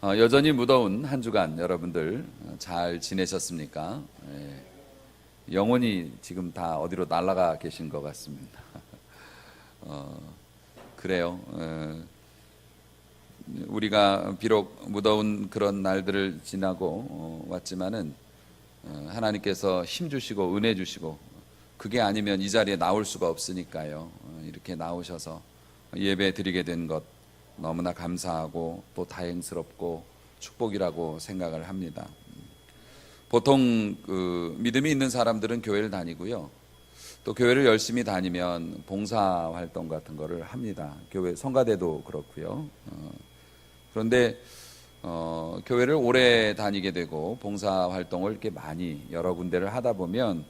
여전히 무더운 한 주간 여러분들 잘 지내셨습니까? 영혼이 지금 다 어디로 날아가 계신 것 같습니다. 그래요. 우리가 비록 무더운 그런 날들을 지나고 왔지만은 하나님께서 힘 주시고 은혜 주시고 그게 아니면 이 자리에 나올 수가 없으니까요. 이렇게 나오셔서 예배 드리게 된 것 너무나 감사하고 또 다행스럽고 축복이라고 생각을 합니다. 보통 믿음이 있는 사람들은 교회를 다니고요. 또 교회를 열심히 다니면 봉사 활동 같은 거를 합니다. 교회 성가대도 그렇고요. 그런데 교회를 오래 다니게 되고 봉사 활동을 이렇게 많이 여러 군데를 하다 보면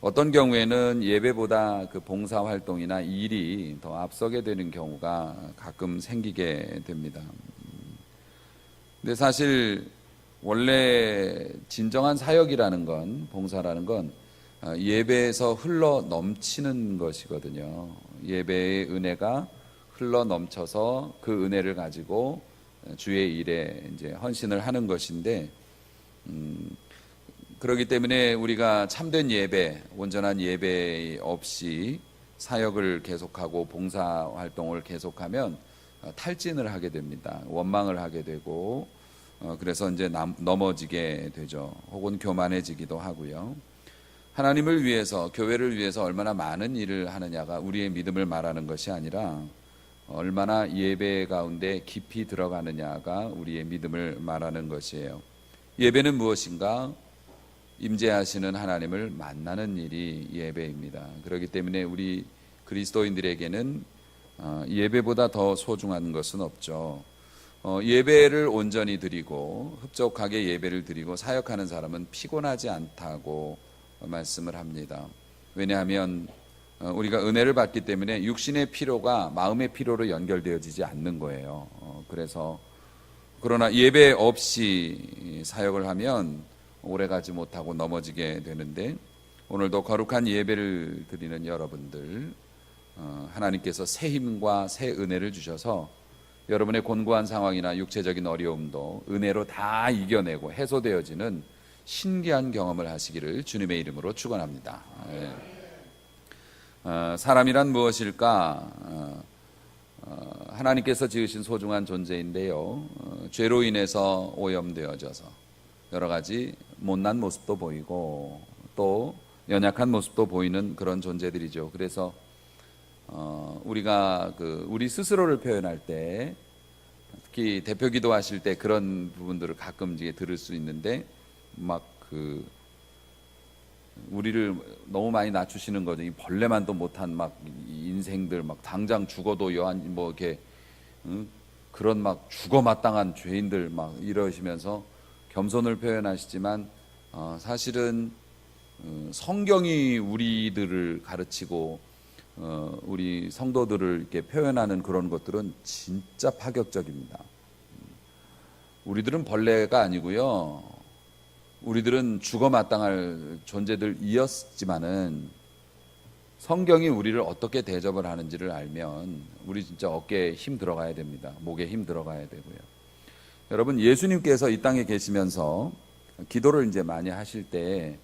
어떤 경우에는 예배보다 그 봉사 활동이나 일이 더 앞서게 되는 경우가 가끔 생기게 됩니다. 근데 사실 원래 진정한 사역이라는 건, 봉사라는 건 예배에서 흘러 넘치는 것이거든요. 예배의 은혜가 흘러 넘쳐서 그 은혜를 가지고 주의 일에 이제 헌신을 하는 것인데, 그렇기 때문에 우리가 참된 예배, 온전한 예배 없이 사역을 계속하고 봉사 활동을 계속하면 탈진을 하게 됩니다. 원망을 하게 되고, 그래서 이제 넘어지게 되죠. 혹은 교만해지기도 하고요. 하나님을 위해서, 교회를 위해서 얼마나 많은 일을 하느냐가 우리의 믿음을 말하는 것이 아니라 얼마나 예배 가운데 깊이 들어가느냐가 우리의 믿음을 말하는 것이에요. 예배는 무엇인가? 임재하시는 하나님을 만나는 일이 예배입니다. 그렇기 때문에 우리 그리스도인들에게는 예배보다 더 소중한 것은 없죠. 예배를 온전히 드리고 흡족하게 예배를 드리고 사역하는 사람은 피곤하지 않다고 말씀을 합니다. 왜냐하면 우리가 은혜를 받기 때문에 육신의 피로가 마음의 피로로 연결되어지지 않는 거예요. 그러나 예배 없이 사역을 하면 오래가지 못하고 넘어지게 되는데, 오늘도 거룩한 예배를 드리는 여러분들, 하나님께서 새 힘과 새 은혜를 주셔서 여러분의 곤고한 상황이나 육체적인 어려움도 은혜로 다 이겨내고 해소되어지는 신기한 경험을 하시기를 주님의 이름으로 축원합니다. 사람이란 무엇일까? 하나님께서 지으신 소중한 존재인데요, 죄로 인해서 오염되어져서 여러 가지 못난 모습도 보이고 또 연약한 모습도 보이는 그런 존재들이죠. 그래서 우리가 우리 스스로를 표현할 때, 특히 대표 기도하실 때 그런 부분들을 가끔 들을 수 있는데, 우리를 너무 많이 낮추시는 거죠. 이 벌레만도 못한 인생들, 당장 죽어도 이렇게 그런 죽어 마땅한 죄인들 이러시면서 겸손을 표현하시지만 사실은 성경이 우리들을 가르치고 우리 성도들을 이렇게 표현하는 그런 것들은 진짜 파격적입니다. 우리들은 벌레가 아니고요, 우리들은 죽어 마땅할 존재들이었지만은 성경이 우리를 어떻게 대접을 하는지를 알면 우리 진짜 어깨에 힘 들어가야 됩니다. 목에 힘 들어가야 되고요. 여러분, 예수님께서 이 땅에 계시면서 기도를 이제 많이 하실 때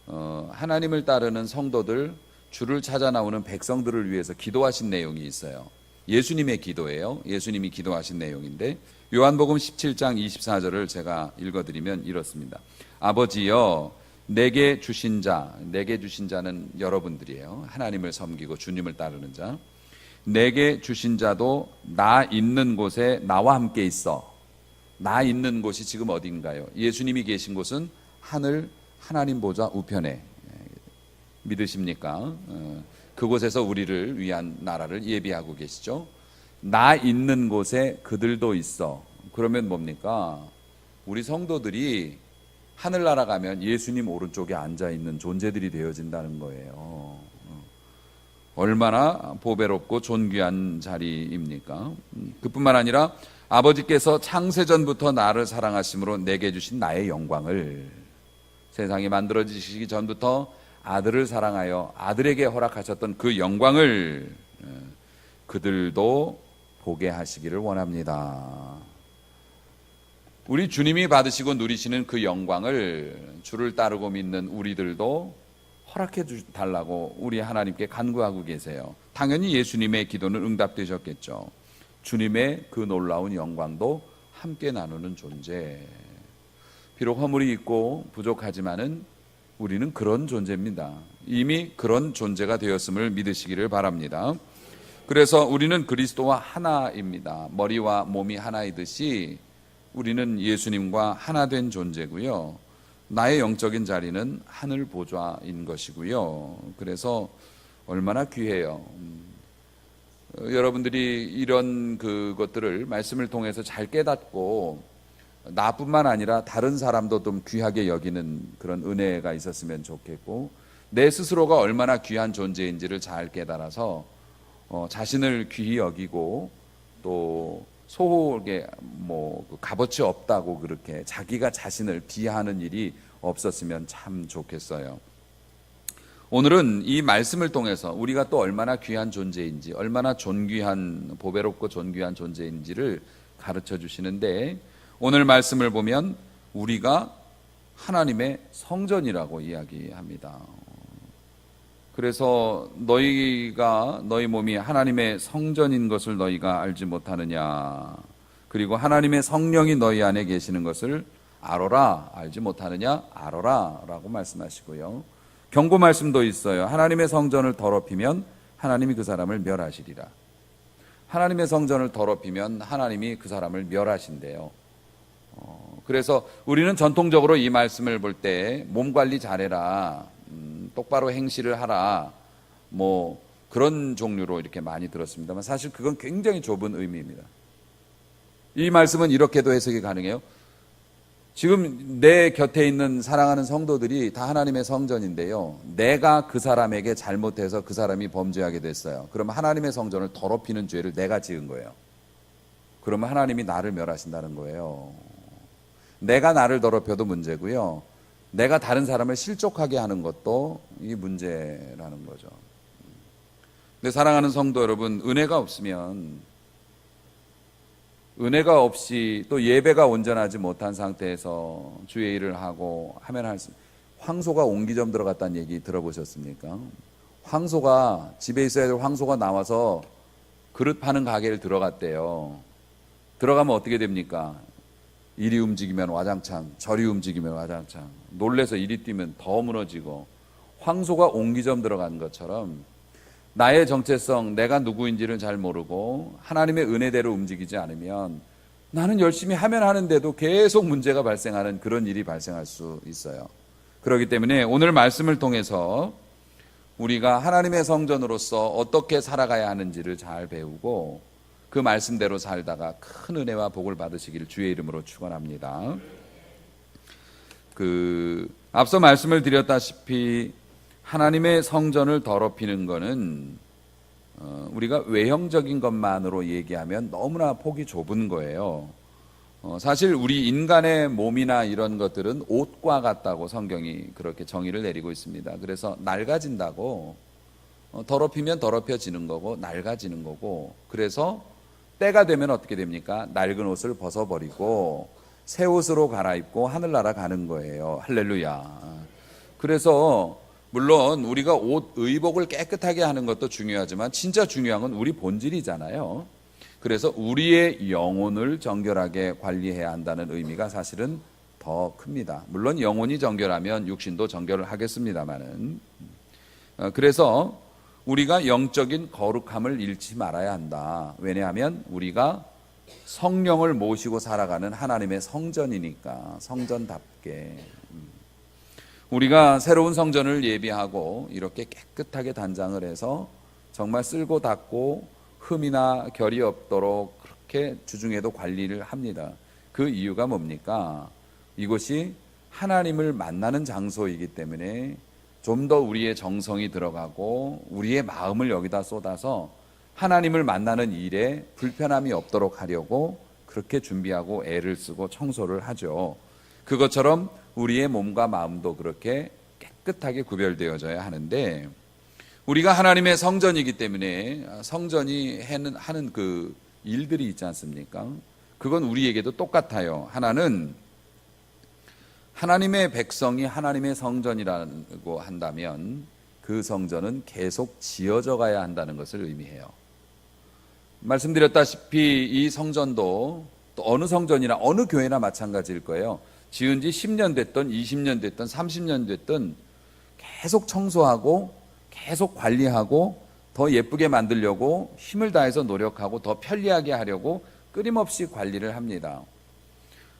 하나님을 따르는 성도들, 주를 찾아 나오는 백성들을 위해서 기도하신 내용이 있어요. 예수님의 기도예요. 예수님이 기도하신 내용인데, 요한복음 17장 24절을 제가 읽어드리면 이렇습니다. 아버지여, 내게 주신 자는 여러분들이에요. 하나님을 섬기고 주님을 따르는 자. 내게 주신 자도 나 있는 곳에 나와 함께 있어. 나 있는 곳이 지금 어딘가요? 예수님이 계신 곳은 하나님 보좌 우편에, 믿으십니까? 그곳에서 우리를 위한 나라를 예비하고 계시죠. 나 있는 곳에 그들도 있어. 그러면 뭡니까? 우리 성도들이 하늘나라 가면 예수님 오른쪽에 앉아있는 존재들이 되어진다는 거예요. 얼마나 보배롭고 존귀한 자리입니까? 그뿐만 아니라 아버지께서 창세전부터 나를 사랑하심으로 내게 주신 나의 영광을, 세상이 만들어지시기 전부터 아들을 사랑하여 아들에게 허락하셨던 그 영광을 그들도 보게 하시기를 원합니다. 우리 주님이 받으시고 누리시는 그 영광을 주를 따르고 믿는 우리들도 허락해 달라고 우리 하나님께 간구하고 계세요. 당연히 예수님의 기도는 응답되셨겠죠. 주님의 그 놀라운 영광도 함께 나누는 존재. 비록 허물이 있고 부족하지만은 우리는 그런 존재입니다. 이미 그런 존재가 되었음을 믿으시기를 바랍니다. 그래서 우리는 그리스도와 하나입니다. 머리와 몸이 하나이듯이 우리는 예수님과 하나 된 존재고요. 나의 영적인 자리는 하늘 보좌인 것이고요. 그래서 얼마나 귀해요. 여러분들이 이런 그것들을 말씀을 통해서 잘 깨닫고 나뿐만 아니라 다른 사람도 좀 귀하게 여기는 그런 은혜가 있었으면 좋겠고, 내 스스로가 얼마나 귀한 존재인지를 잘 깨달아서 자신을 귀히 여기고 또 소홀하게 값어치 없다고 그렇게 자기가 자신을 비하하는 일이 없었으면 참 좋겠어요. 오늘은 이 말씀을 통해서 우리가 또 얼마나 귀한 존재인지, 얼마나 존귀한, 보배롭고 존귀한 존재인지를 가르쳐 주시는데, 오늘 말씀을 보면 우리가 하나님의 성전이라고 이야기합니다. 그래서 너희 몸이 하나님의 성전인 것을 너희가 알지 못하느냐, 그리고 하나님의 성령이 너희 안에 계시는 것을 알아라, 알지 못하느냐, 알아라 라고 말씀하시고요. 경고 말씀도 있어요. 하나님의 성전을 더럽히면 하나님이 그 사람을 멸하시리라. 하나님의 성전을 더럽히면 하나님이 그 사람을 멸하신대요. 그래서 우리는 전통적으로 이 말씀을 볼 때 몸 관리 잘해라, 똑바로 행실을 하라, 그런 종류로 이렇게 많이 들었습니다만, 사실 그건 굉장히 좁은 의미입니다. 이 말씀은 이렇게도 해석이 가능해요. 지금 내 곁에 있는 사랑하는 성도들이 다 하나님의 성전인데요, 내가 그 사람에게 잘못해서 그 사람이 범죄하게 됐어요. 그러면 하나님의 성전을 더럽히는 죄를 내가 지은 거예요. 그러면 하나님이 나를 멸하신다는 거예요. 내가 나를 더럽혀도 문제고요, 내가 다른 사람을 실족하게 하는 것도 이 문제라는 거죠. 근데 사랑하는 성도 여러분, 은혜가 없이 또 예배가 온전하지 못한 상태에서 주의 일을 하고 하면 황소가 옹기점 들어갔다는 얘기 들어보셨습니까? 황소가, 집에 있어야 될 황소가 나와서 그릇 파는 가게를 들어갔대요. 들어가면 어떻게 됩니까? 이리 움직이면 와장창, 저리 움직이면 와장창, 놀래서 이리 뛰면 더 무너지고, 황소가 옹기점 들어간 것처럼 나의 정체성, 내가 누구인지를 잘 모르고 하나님의 은혜대로 움직이지 않으면 나는 열심히 하면 하는데도 계속 문제가 발생하는 그런 일이 발생할 수 있어요. 그렇기 때문에 오늘 말씀을 통해서 우리가 하나님의 성전으로서 어떻게 살아가야 하는지를 잘 배우고 그 말씀대로 살다가 큰 은혜와 복을 받으시기를 주의 이름으로 축원합니다. 앞서 말씀을 드렸다시피 하나님의 성전을 더럽히는 것은 우리가 외형적인 것만으로 얘기하면 너무나 폭이 좁은 거예요. 사실 우리 인간의 몸이나 이런 것들은 옷과 같다고 성경이 그렇게 정의를 내리고 있습니다. 그래서 낡아진다고, 더럽히면 더럽혀지는 거고 낡아지는 거고, 그래서 때가 되면 어떻게 됩니까? 낡은 옷을 벗어버리고 새 옷으로 갈아입고 하늘나라 가는 거예요. 할렐루야. 그래서 물론 우리가 옷, 의복을 깨끗하게 하는 것도 중요하지만 진짜 중요한 건 우리 본질이잖아요. 그래서 우리의 영혼을 정결하게 관리해야 한다는 의미가 사실은 더 큽니다. 물론 영혼이 정결하면 육신도 정결을 하겠습니다만은, 그래서 우리가 영적인 거룩함을 잃지 말아야 한다. 왜냐하면 우리가 성령을 모시고 살아가는 하나님의 성전이니까, 성전답게 우리가 새로운 성전을 예비하고 이렇게 깨끗하게 단장을 해서 정말 쓸고 닦고 흠이나 결이 없도록 그렇게 주중에도 관리를 합니다. 그 이유가 뭡니까? 이곳이 하나님을 만나는 장소이기 때문에 좀 더 우리의 정성이 들어가고 우리의 마음을 여기다 쏟아서 하나님을 만나는 일에 불편함이 없도록 하려고 그렇게 준비하고 애를 쓰고 청소를 하죠. 그것처럼 우리의 몸과 마음도 그렇게 깨끗하게 구별되어져야 하는데, 우리가 하나님의 성전이기 때문에 성전이 하는 그 일들이 있지 않습니까? 그건 우리에게도 똑같아요. 하나는 하나님의 백성이 하나님의 성전이라고 한다면 그 성전은 계속 지어져 가야 한다는 것을 의미해요. 말씀드렸다시피 이 성전도 또 어느 성전이나 어느 교회나 마찬가지일 거예요. 지은 지 10년 됐든 20년 됐든 30년 됐든 계속 청소하고 계속 관리하고 더 예쁘게 만들려고 힘을 다해서 노력하고 더 편리하게 하려고 끊임없이 관리를 합니다.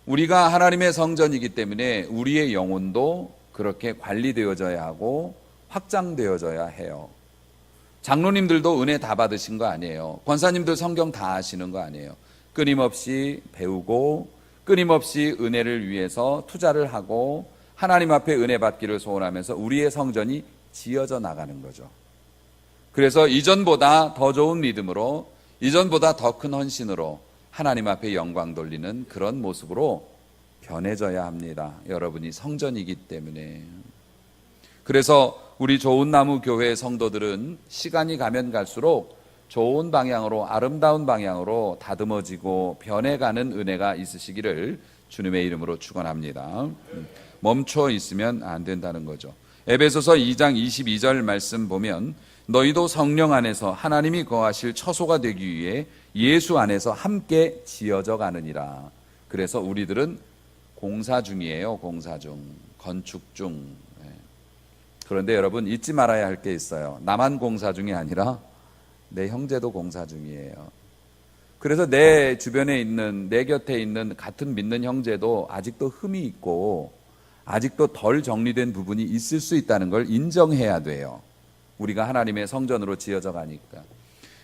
우리가 하나님의 성전이기 때문에 우리의 영혼도 그렇게 관리되어져야 하고 확장되어져야 해요. 장로님들도 은혜 다 받으신 거 아니에요. 권사님들 성경 다 아시는 거 아니에요. 끊임없이 배우고 끊임없이 은혜를 위해서 투자를 하고 하나님 앞에 은혜 받기를 소원하면서 우리의 성전이 지어져 나가는 거죠. 그래서 이전보다 더 좋은 믿음으로, 이전보다 더 큰 헌신으로 하나님 앞에 영광 돌리는 그런 모습으로 변해져야 합니다. 여러분이 성전이기 때문에. 그래서 우리 좋은 나무 교회 성도들은 시간이 가면 갈수록 좋은 방향으로, 아름다운 방향으로 다듬어지고 변해가는 은혜가 있으시기를 주님의 이름으로 축원합니다. 멈춰 있으면 안 된다는 거죠. 에베소서 2장 22절 말씀 보면 너희도 성령 안에서 하나님이 거하실 처소가 되기 위해 예수 안에서 함께 지어져 가느니라. 그래서 우리들은 공사 중이에요. 공사 중, 건축 중. 그런데 여러분 잊지 말아야 할 게 있어요. 나만 공사 중이 아니라 내 형제도 공사 중이에요. 그래서 내 주변에 있는, 내 곁에 있는 같은 믿는 형제도 아직도 흠이 있고 아직도 덜 정리된 부분이 있을 수 있다는 걸 인정해야 돼요. 우리가 하나님의 성전으로 지어져 가니까.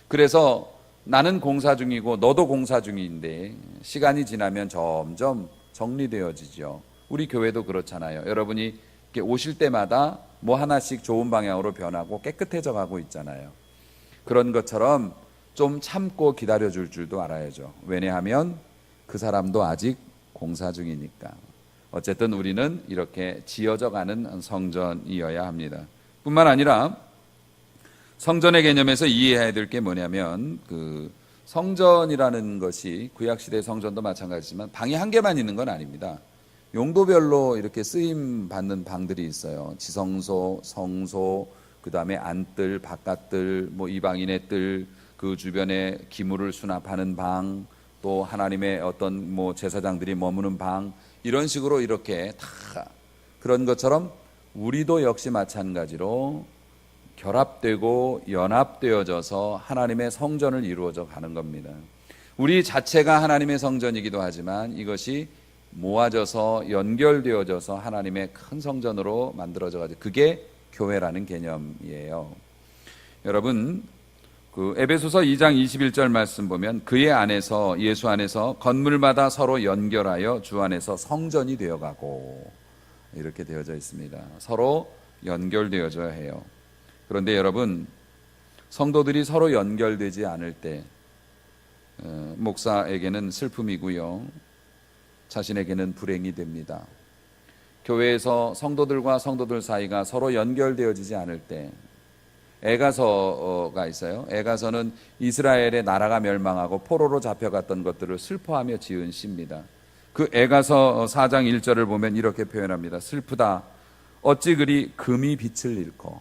그래서 나는 공사 중이고 너도 공사 중인데 시간이 지나면 점점 정리되어지죠. 우리 교회도 그렇잖아요. 여러분이 오실 때마다 뭐 하나씩 좋은 방향으로 변하고 깨끗해져 가고 있잖아요. 그런 것처럼 좀 참고 기다려줄 줄도 알아야죠. 왜냐하면 그 사람도 아직 공사 중이니까. 어쨌든 우리는 이렇게 지어져 가는 성전이어야 합니다. 뿐만 아니라 성전의 개념에서 이해해야 될 게 뭐냐면 그 성전이라는 것이 구약시대 성전도 마찬가지지만 방이 한 개만 있는 건 아닙니다. 용도별로 이렇게 쓰임 받는 방들이 있어요. 지성소, 성소, 그 다음에 안뜰, 바깥뜰, 뭐 이방인의 뜰, 그 주변에 기물을 수납하는 방, 또 하나님의 어떤 뭐 제사장들이 머무는 방, 이런 식으로 이렇게 다 그런 것처럼 우리도 역시 마찬가지로 결합되고 연합되어져서 하나님의 성전을 이루어져 가는 겁니다. 우리 자체가 하나님의 성전이기도 하지만 이것이 모아져서 연결되어져서 하나님의 큰 성전으로 만들어져 가지고 그게 교회라는 개념이에요. 여러분 그 에베소서 2장 21절 말씀 보면 그의 안에서, 예수 안에서 건물마다 서로 연결하여 주 안에서 성전이 되어가고 이렇게 되어져 있습니다. 서로 연결되어져야 해요. 그런데 여러분 성도들이 서로 연결되지 않을 때 목사에게는 슬픔이고요, 자신에게는 불행이 됩니다. 교회에서 성도들과 성도들 사이가 서로 연결되어지지 않을 때, 에가서가 있어요. 에가서는 이스라엘의 나라가 멸망하고 포로로 잡혀갔던 것들을 슬퍼하며 지은 시입니다. 그 에가서 4장 1절을 보면 이렇게 표현합니다. 슬프다. 어찌 그리 금이 빛을 잃고,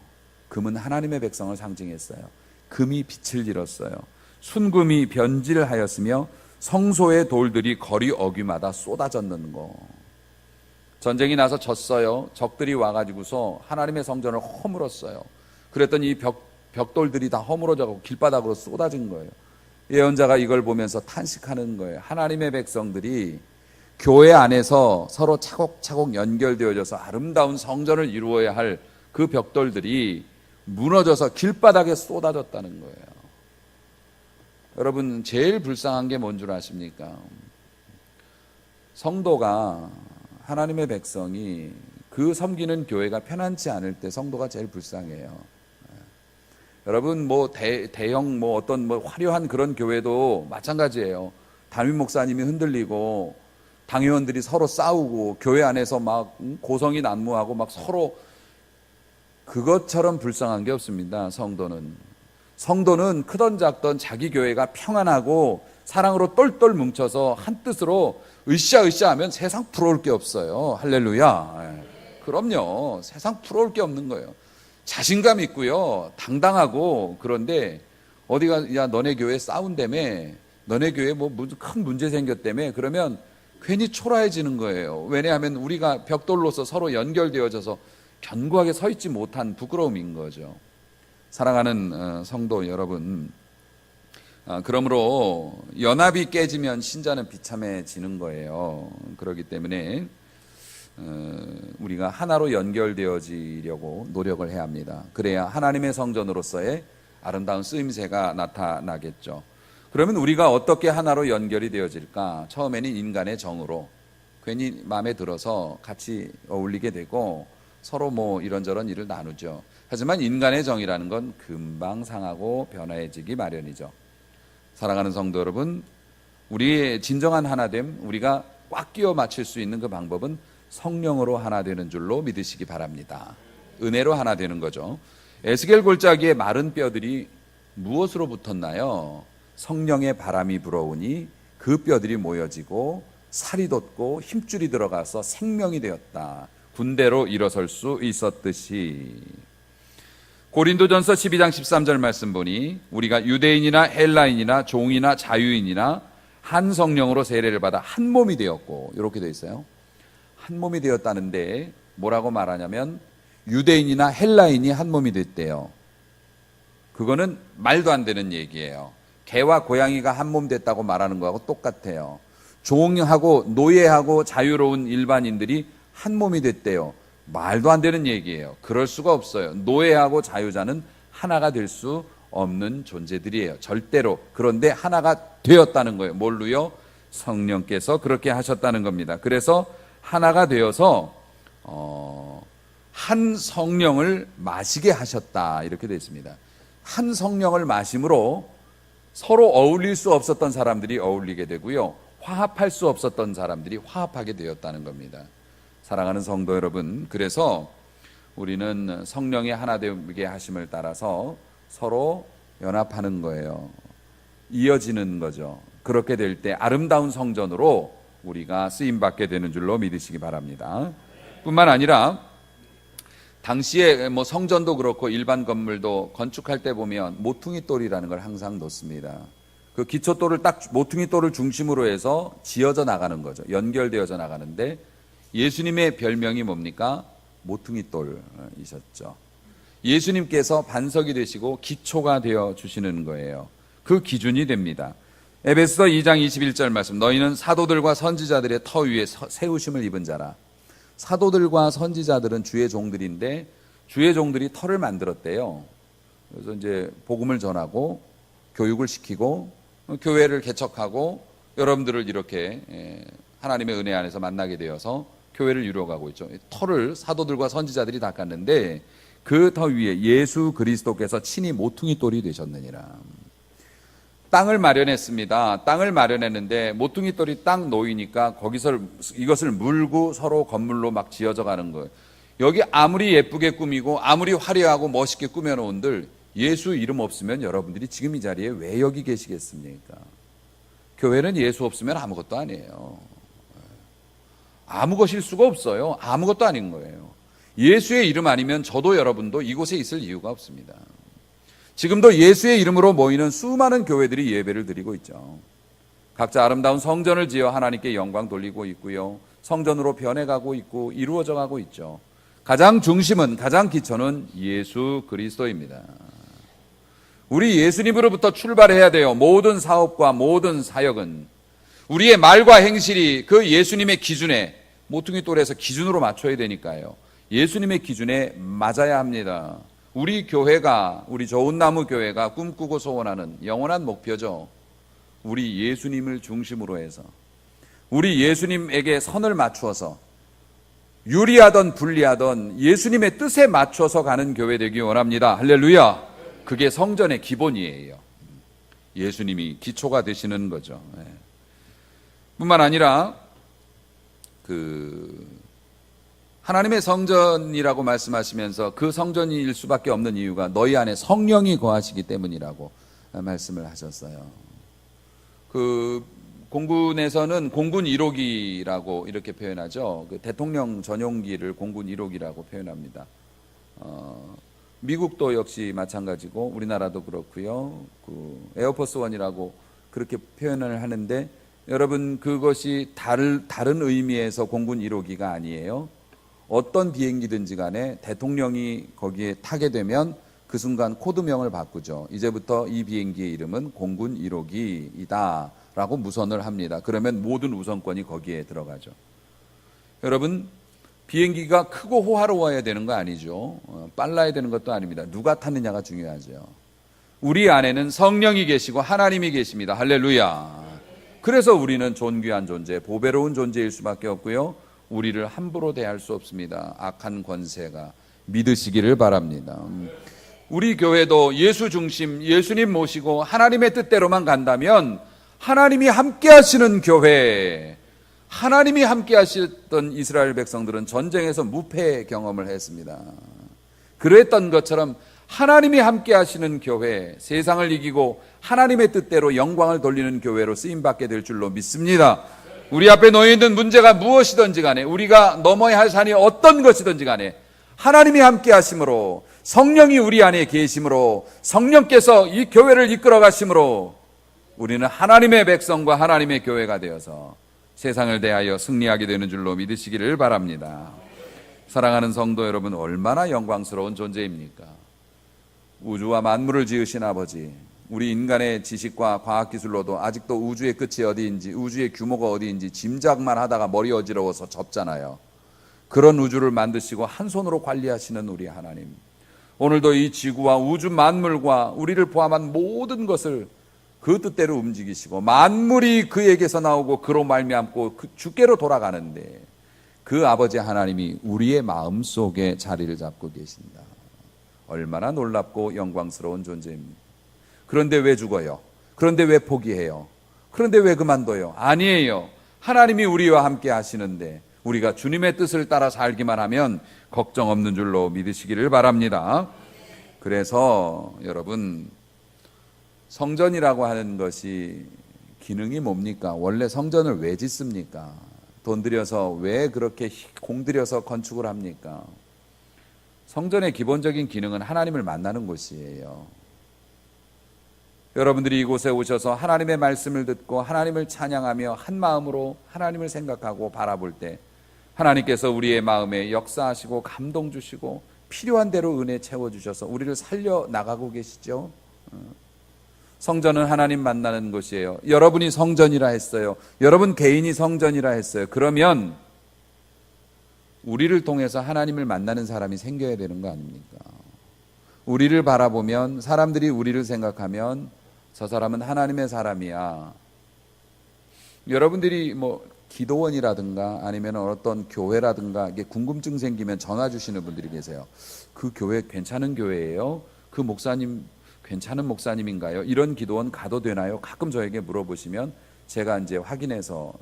금은 하나님의 백성을 상징했어요. 금이 빛을 잃었어요. 순금이 변질하였으며 성소의 돌들이 거리 어귀마다 쏟아졌는 거. 전쟁이 나서 졌어요. 적들이 와가지고서 하나님의 성전을 허물었어요. 그랬더니 이 벽돌들이 다 허물어져서 길바닥으로 쏟아진 거예요. 예언자가 이걸 보면서 탄식하는 거예요. 하나님의 백성들이 교회 안에서 서로 차곡차곡 연결되어져서 아름다운 성전을 이루어야 할 그 벽돌들이 무너져서 길바닥에 쏟아졌다는 거예요. 여러분 제일 불쌍한 게 뭔 줄 아십니까? 성도가, 하나님의 백성이 그 섬기는 교회가 편안치 않을 때 성도가 제일 불쌍해요. 여러분 뭐 대형 뭐 어떤 뭐 화려한 그런 교회도 마찬가지예요. 담임 목사님이 흔들리고 당회원들이 서로 싸우고 교회 안에서 막 고성이 난무하고 막 서로, 그것처럼 불쌍한 게 없습니다. 성도는 크던 작던 자기 교회가 평안하고 사랑으로 똘똘 뭉쳐서 한 뜻으로 으쌰으쌰 하면 세상 부러울 게 없어요. 할렐루야. 그럼요. 세상 부러울 게 없는 거예요. 자신감 있고요. 당당하고. 그런데 어디가 야 너네 교회 싸운다며, 너네 교회 뭐 큰 문제 생겼다며, 그러면 괜히 초라해지는 거예요. 왜냐하면 우리가 벽돌로서 서로 연결되어져서 견고하게 서 있지 못한 부끄러움인 거죠. 사랑하는 성도 여러분, 그러므로 연합이 깨지면 신자는 비참해지는 거예요. 그렇기 때문에 우리가 하나로 연결되어지려고 노력을 해야 합니다. 그래야 하나님의 성전으로서의 아름다운 쓰임새가 나타나겠죠. 그러면 우리가 어떻게 하나로 연결이 되어질까? 처음에는 인간의 정으로 괜히 마음에 들어서 같이 어울리게 되고 서로 뭐 이런저런 일을 나누죠. 하지만 인간의 정이라는 건 금방 상하고 변화해지기 마련이죠. 사랑하는 성도 여러분, 우리의 진정한 하나됨, 우리가 꽉 끼워 맞출 수 있는 그 방법은 성령으로 하나 되는 줄로 믿으시기 바랍니다. 은혜로 하나 되는 거죠. 에스겔 골짜기의 마른 뼈들이 무엇으로 붙었나요? 성령의 바람이 불어오니 그 뼈들이 모여지고 살이 돋고 힘줄이 들어가서 생명이 되었다. 군대로 일어설 수 있었듯이. 고린도전서 12장 13절 말씀 보니 우리가 유대인이나 헬라인이나 종이나 자유인이나 한 성령으로 세례를 받아 한 몸이 되었고, 이렇게 되어 있어요. 한 몸이 되었다는데 뭐라고 말하냐면 유대인이나 헬라인이 한 몸이 됐대요. 그거는 말도 안 되는 얘기예요. 개와 고양이가 한 몸 됐다고 말하는 거하고 똑같아요. 종하고 노예하고 자유로운 일반인들이 한 몸이 됐대요. 말도 안 되는 얘기예요. 그럴 수가 없어요. 노예하고 자유자는 하나가 될 수 없는 존재들이에요. 절대로. 그런데 하나가 되었다는 거예요. 뭘로요? 성령께서 그렇게 하셨다는 겁니다. 그래서 하나가 되어서 한 성령을 마시게 하셨다, 이렇게 되어 있습니다. 한 성령을 마심으로 서로 어울릴 수 없었던 사람들이 어울리게 되고요, 화합할 수 없었던 사람들이 화합하게 되었다는 겁니다. 사랑하는 성도 여러분, 그래서 우리는 성령의 하나 되게 하심을 따라서 서로 연합하는 거예요. 이어지는 거죠. 그렇게 될 때 아름다운 성전으로 우리가 쓰임받게 되는 줄로 믿으시기 바랍니다. 뿐만 아니라 당시에 뭐 성전도 그렇고 일반 건물도 건축할 때 보면 모퉁이 돌이라는 걸 항상 놓습니다. 그 기초돌을 딱 모퉁이 돌을 중심으로 해서 지어져 나가는 거죠. 연결되어져 나가는데 예수님의 별명이 뭡니까? 모퉁이 돌이셨죠. 예수님께서 반석이 되시고 기초가 되어 주시는 거예요. 그 기준이 됩니다. 에베소서 2장 21절 말씀, 너희는 사도들과 선지자들의 터 위에 세우심을 입은 자라. 사도들과 선지자들은 주의 종들인데 주의 종들이 터를 만들었대요. 그래서 이제 복음을 전하고 교육을 시키고 교회를 개척하고 여러분들을 이렇게 하나님의 은혜 안에서 만나게 되어서 교회를 이루어가고 있죠. 터를 사도들과 선지자들이 닦았는데 그 터 위에 예수 그리스도께서 친히 모퉁이 돌이 되셨느니라. 땅을 마련했습니다. 땅을 마련했는데 모퉁이 돌이 딱 놓이니까 거기서 이것을 물고 서로 건물로 막 지어져 가는 거예요. 여기 아무리 예쁘게 꾸미고 아무리 화려하고 멋있게 꾸며놓은들 예수 이름 없으면 여러분들이 지금 이 자리에 왜 여기 계시겠습니까? 교회는 예수 없으면 아무것도 아니에요. 아무 것일 수가 없어요. 아무것도 아닌 거예요. 예수의 이름 아니면 저도 여러분도 이곳에 있을 이유가 없습니다. 지금도 예수의 이름으로 모이는 수많은 교회들이 예배를 드리고 있죠. 각자 아름다운 성전을 지어 하나님께 영광 돌리고 있고요, 성전으로 변해가고 있고 이루어져 가고 있죠. 가장 중심은, 가장 기초는 예수 그리스도입니다. 우리 예수님으로부터 출발해야 돼요. 모든 사업과 모든 사역은 우리의 말과 행실이 그 예수님의 기준에, 모퉁이 돌에서 기준으로 맞춰야 되니까요. 예수님의 기준에 맞아야 합니다. 우리 교회가, 우리 좋은 나무 교회가 꿈꾸고 소원하는 영원한 목표죠. 우리 예수님을 중심으로 해서 우리 예수님에게 선을 맞추어서 유리하던 불리하던 예수님의 뜻에 맞춰서 가는 교회 되기 원합니다. 할렐루야. 그게 성전의 기본이에요. 예수님이 기초가 되시는 거죠. 뿐만 아니라 하나님의 성전이라고 말씀하시면서 그 성전일 수밖에 없는 이유가 너희 안에 성령이 거하시기 때문이라고 말씀을 하셨어요. 그 공군에서는 공군 1호기라고 이렇게 표현하죠. 그 대통령 전용기를 공군 1호기라고 표현합니다. 미국도 역시 마찬가지고 우리나라도 그렇고요. 그 에어포스 원이라고 그렇게 표현을 하는데, 여러분 그것이 다른 의미에서 공군 1호기가 아니에요. 어떤 비행기든지 간에 대통령이 거기에 타게 되면 그 순간 코드명을 바꾸죠. 이제부터 이 비행기의 이름은 공군 1호기이다 라고 무선을 합니다. 그러면 모든 우선권이 거기에 들어가죠. 여러분, 비행기가 크고 호화로워야 되는 거 아니죠. 빨라야 되는 것도 아닙니다. 누가 탔느냐가 중요하죠. 우리 안에는 성령이 계시고 하나님이 계십니다. 할렐루야. 그래서 우리는 존귀한 존재, 보배로운 존재일 수밖에 없고요. 우리를 함부로 대할 수 없습니다. 악한 권세가. 믿으시기를 바랍니다. 우리 교회도 예수 중심, 예수님 모시고 하나님의 뜻대로만 간다면 하나님이 함께 하시는 교회, 하나님이 함께 하셨던 이스라엘 백성들은 전쟁에서 무패 경험을 했습니다. 그랬던 것처럼 하나님이 함께 하시는 교회, 세상을 이기고 하나님의 뜻대로 영광을 돌리는 교회로 쓰임받게 될 줄로 믿습니다. 우리 앞에 놓여 있는 문제가 무엇이든지 간에, 우리가 넘어야 할 산이 어떤 것이든지 간에 하나님이 함께 하심으로, 성령이 우리 안에 계심으로, 성령께서 이 교회를 이끌어 가심으로 우리는 하나님의 백성과 하나님의 교회가 되어서 세상을 대하여 승리하게 되는 줄로 믿으시기를 바랍니다. 사랑하는 성도 여러분, 얼마나 영광스러운 존재입니까? 우주와 만물을 지으신 아버지, 우리 인간의 지식과 과학기술로도 아직도 우주의 끝이 어디인지, 우주의 규모가 어디인지 짐작만 하다가 머리 어지러워서 접잖아요. 그런 우주를 만드시고 한 손으로 관리하시는 우리 하나님, 오늘도 이 지구와 우주 만물과 우리를 포함한 모든 것을 그 뜻대로 움직이시고, 만물이 그에게서 나오고 그로 말미암고 주께로 돌아가는데 그 아버지 하나님이 우리의 마음속에 자리를 잡고 계신다. 얼마나 놀랍고 영광스러운 존재입니다. 그런데 왜 죽어요? 그런데 왜 포기해요? 그런데 왜 그만둬요? 아니에요. 하나님이 우리와 함께 하시는데 우리가 주님의 뜻을 따라 살기만 하면 걱정 없는 줄로 믿으시기를 바랍니다. 그래서 여러분, 성전이라고 하는 것이 기능이 뭡니까? 원래 성전을 왜 짓습니까? 돈 들여서 왜 그렇게 공들여서 건축을 합니까? 성전의 기본적인 기능은 하나님을 만나는 곳이에요. 여러분들이 이곳에 오셔서 하나님의 말씀을 듣고 하나님을 찬양하며 한 마음으로 하나님을 생각하고 바라볼 때 하나님께서 우리의 마음에 역사하시고 감동 주시고 필요한 대로 은혜 채워주셔서 우리를 살려나가고 계시죠. 성전은 하나님 만나는 곳이에요. 여러분이 성전이라 했어요. 여러분 개인이 성전이라 했어요. 그러면 우리를 통해서 하나님을 만나는 사람이 생겨야 되는 거 아닙니까? 우리를 바라보면, 사람들이 우리를 생각하면 저 사람은 하나님의 사람이야. 여러분들이 뭐 기도원이라든가 아니면 어떤 교회라든가 이게 궁금증 생기면 전화 주시는 분들이 계세요. 그 교회 괜찮은 교회예요? 그 목사님 괜찮은 목사님인가요? 이런 기도원 가도 되나요? 가끔 저에게 물어보시면 제가 이제 확인해서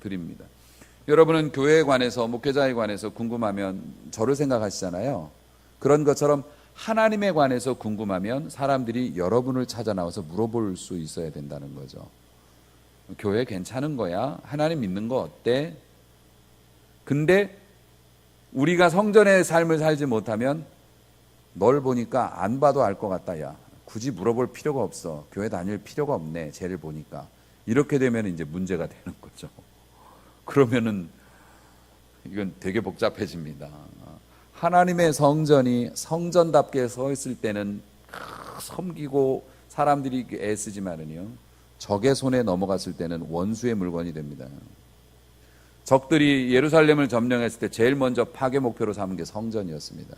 드립니다. 여러분은 교회에 관해서, 목회자에 관해서 궁금하면 저를 생각하시잖아요. 그런 것처럼 하나님에 관해서 궁금하면 사람들이 여러분을 찾아 나와서 물어볼 수 있어야 된다는 거죠. 교회 괜찮은 거야? 하나님 믿는 거 어때? 근데 우리가 성전의 삶을 살지 못하면 널 보니까 안 봐도 알 것 같다. 야, 굳이 물어볼 필요가 없어. 교회 다닐 필요가 없네. 쟤를 보니까. 이렇게 되면 이제 문제가 되는 거죠. 그러면은 이건 되게 복잡해집니다. 하나님의 성전이 성전답게 서 있을 때는 섬기고 사람들이 애쓰지만은요, 적의 손에 넘어갔을 때는 원수의 물건이 됩니다. 적들이 예루살렘을 점령했을 때 제일 먼저 파괴 목표로 삼은 게 성전이었습니다.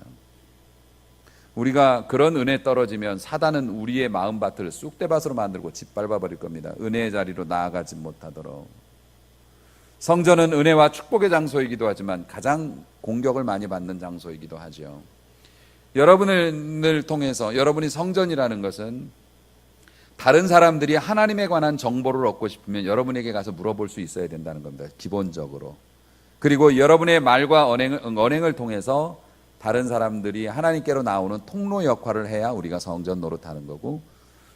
우리가 그런 은혜 떨어지면 사단은 우리의 마음밭을 쑥대밭으로 만들고 짓밟아 버릴 겁니다. 은혜의 자리로 나아가지 못하도록. 성전은 은혜와 축복의 장소이기도 하지만 가장 공격을 많이 받는 장소이기도 하죠. 여러분을 통해서, 여러분이 성전이라는 것은 다른 사람들이 하나님에 관한 정보를 얻고 싶으면 여러분에게 가서 물어볼 수 있어야 된다는 겁니다. 기본적으로. 그리고 여러분의 말과 언행을 통해서 다른 사람들이 하나님께로 나오는 통로 역할을 해야 우리가 성전 노릇하는 거고,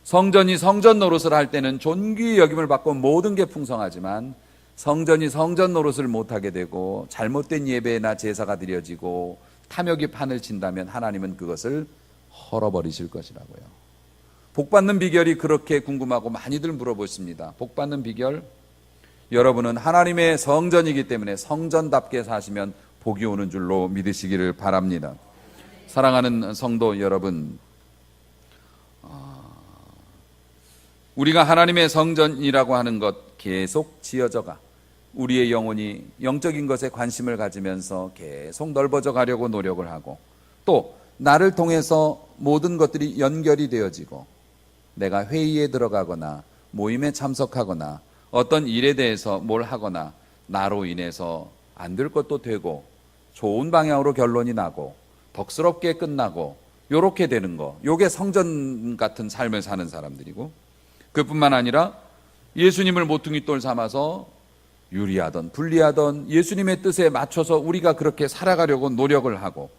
성전이 성전 노릇을 할 때는 존귀 여김을 받고 모든 게 풍성하지만 성전이 성전 노릇을 못하게 되고 잘못된 예배나 제사가 드려지고 탐욕이 판을 친다면 하나님은 그것을 헐어버리실 것이라고요. 복받는 비결이 그렇게 궁금하고 많이들 물어보십니다. 복받는 비결? 여러분은 하나님의 성전이기 때문에 성전답게 사시면 복이 오는 줄로 믿으시기를 바랍니다. 사랑하는 성도 여러분, 우리가 하나님의 성전이라고 하는 것 계속 지어져가 우리의 영혼이 영적인 것에 관심을 가지면서 계속 넓어져 가려고 노력을 하고 또 나를 통해서 모든 것들이 연결이 되어지고 내가 회의에 들어가거나 모임에 참석하거나 어떤 일에 대해서 뭘 하거나 나로 인해서 안 될 것도 되고 좋은 방향으로 결론이 나고 덕스럽게 끝나고 요렇게 되는 거, 요게 성전 같은 삶을 사는 사람들이고 그뿐만 아니라 예수님을 모퉁이 돌 삼아서 유리하던 불리하던 예수님의 뜻에 맞춰서 우리가 그렇게 살아가려고 노력을 하고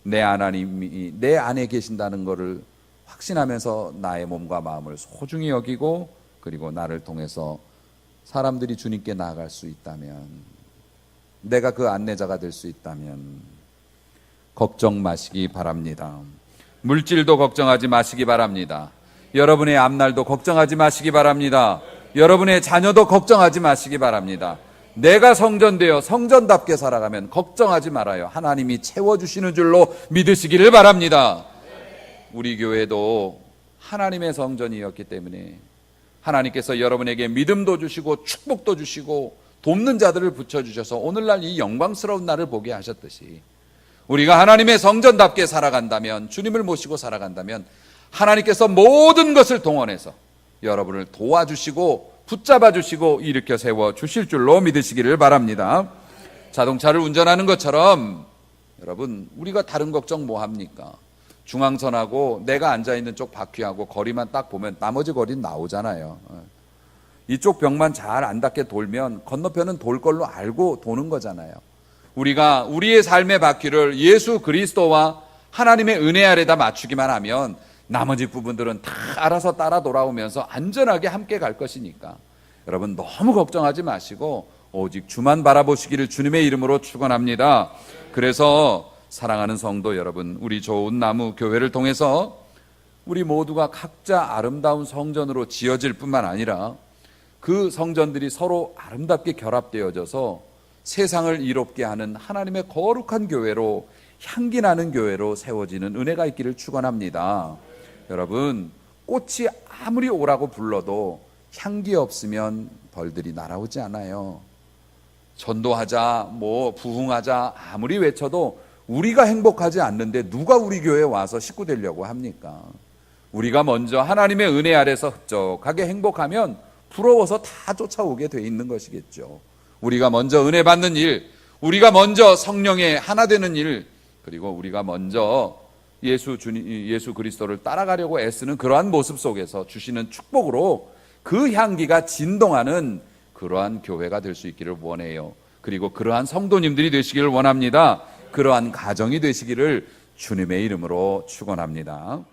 내 하나님이 내 안에 계신다는 것을 확신하면서 나의 몸과 마음을 소중히 여기고 그리고 나를 통해서 사람들이 주님께 나아갈 수 있다면 내가 그 안내자가 될 수 있다면 걱정 마시기 바랍니다. 물질도 걱정하지 마시기 바랍니다. 여러분의 앞날도 걱정하지 마시기 바랍니다. 여러분의 자녀도 걱정하지 마시기 바랍니다. 내가 성전되어 성전답게 살아가면 걱정하지 말아요. 하나님이 채워주시는 줄로 믿으시기를 바랍니다. 우리 교회도 하나님의 성전이었기 때문에 하나님께서 여러분에게 믿음도 주시고 축복도 주시고 돕는 자들을 붙여주셔서 오늘날 이 영광스러운 날을 보게 하셨듯이 우리가 하나님의 성전답게 살아간다면 주님을 모시고 살아간다면 하나님께서 모든 것을 동원해서 여러분을 도와주시고 붙잡아 주시고 일으켜 세워 주실 줄로 믿으시기를 바랍니다. 자동차를 운전하는 것처럼 여러분 우리가 다른 걱정 뭐 합니까? 중앙선하고 내가 앉아있는 쪽 바퀴하고 거리만 딱 보면 나머지 거리는 나오잖아요. 이쪽 벽만 잘 안 닿게 돌면 건너편은 돌 걸로 알고 도는 거잖아요. 우리가 우리의 삶의 바퀴를 예수 그리스도와 하나님의 은혜 아래다 맞추기만 하면 나머지 부분들은 다 알아서 따라 돌아오면서 안전하게 함께 갈 것이니까 여러분 너무 걱정하지 마시고 오직 주만 바라보시기를 주님의 이름으로 축원합니다. 그래서 사랑하는 성도 여러분, 우리 좋은 나무 교회를 통해서 우리 모두가 각자 아름다운 성전으로 지어질 뿐만 아니라 그 성전들이 서로 아름답게 결합되어져서 세상을 이롭게 하는 하나님의 거룩한 교회로 향기 나는 교회로 세워지는 은혜가 있기를 축원합니다. 여러분 꽃이 아무리 오라고 불러도 향기 없으면 벌들이 날아오지 않아요. 전도하자 부흥하자 아무리 외쳐도 우리가 행복하지 않는데 누가 우리 교회에 와서 식구 되려고 합니까? 우리가 먼저 하나님의 은혜 아래서 흡족하게 행복하면 부러워서 다 쫓아오게 돼 있는 것이겠죠. 우리가 먼저 은혜 받는 일, 우리가 먼저 성령의 하나 되는 일, 그리고 우리가 먼저 예수 그리스도를 따라가려고 애쓰는 그러한 모습 속에서 주시는 축복으로 그 향기가 진동하는 그러한 교회가 될 수 있기를 원해요. 그리고 그러한 성도님들이 되시기를 원합니다. 그러한 가정이 되시기를 주님의 이름으로 축원합니다.